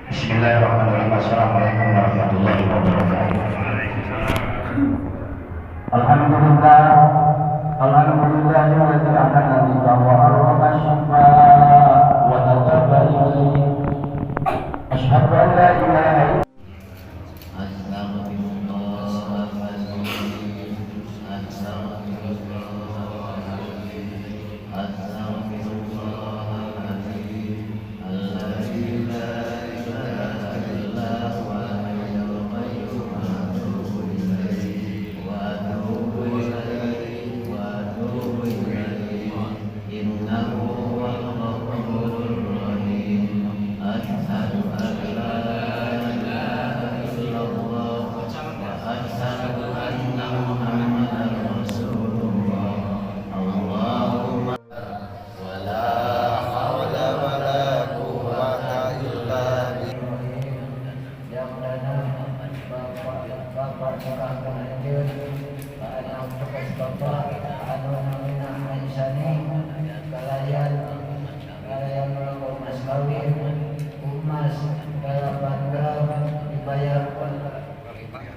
Bismillahirrahmanirrahim. Assalamualaikum warahmatullahi wabarakatuh. Alhamdulillah, alhamdulillahilladzi ahadani wa arwah syifa wa taqabbal ilayhi. Asyhadu an la ilaha illallah.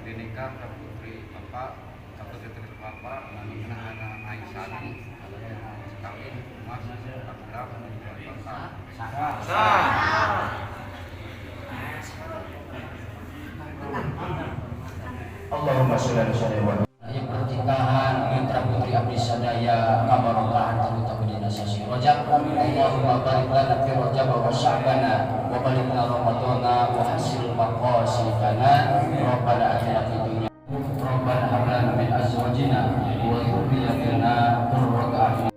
Dinikah ke putri Bapak atau putri Bapak anak Aisyah sekali emas Bapak sah. Allahumma sholli ala sayyidina yang pernikahan mitra putri abdi sadaya kabarokahan terutama di nasasi rojab. Allahumma barik lana fi rojab wa sya'bana wa barik lana ramadana wa hasil maqasidana rabbana atina fid dunya rabbana hab lana min azwajina wa dhurriyyatina qurrata a'yun.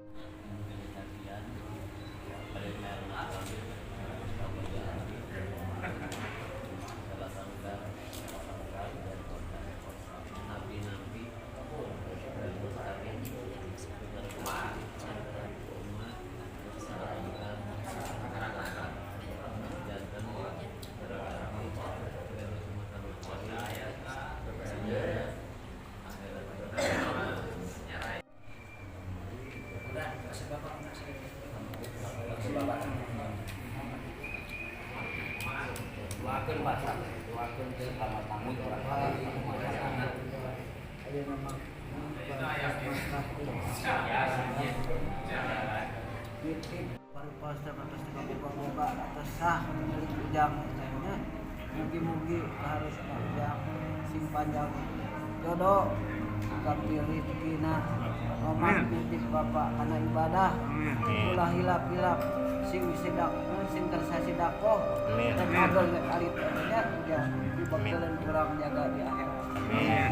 Doakeun bahasa, doakeun ke tamu-tamu orang lain. Aya memang pariposta atas buka atas sah ujang katanya mugi-mugi harus panjang sing panjang jodoh kapil rezekina Roman titik bapak kana ibadah ulah hilap-hilap sing sidak sing tersasi dakoh dan modal kali tanya ya dibakalan kurang jaga di akhirat. Amin.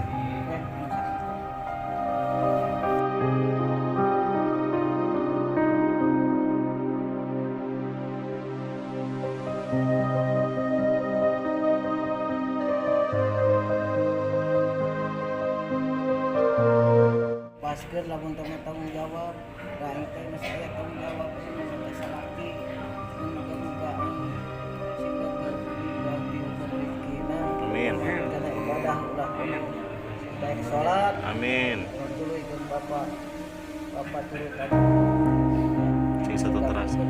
Paskeun lamun tanggung jawab, da teh mesti aya tanggung jawab sing salaki. Mudah-mudahan sing ganti rezekina. Amin. Karena ibadah ulah baik salat. Amin. Tuluikeun Bapak. Bapak turut. Sing satu terasa.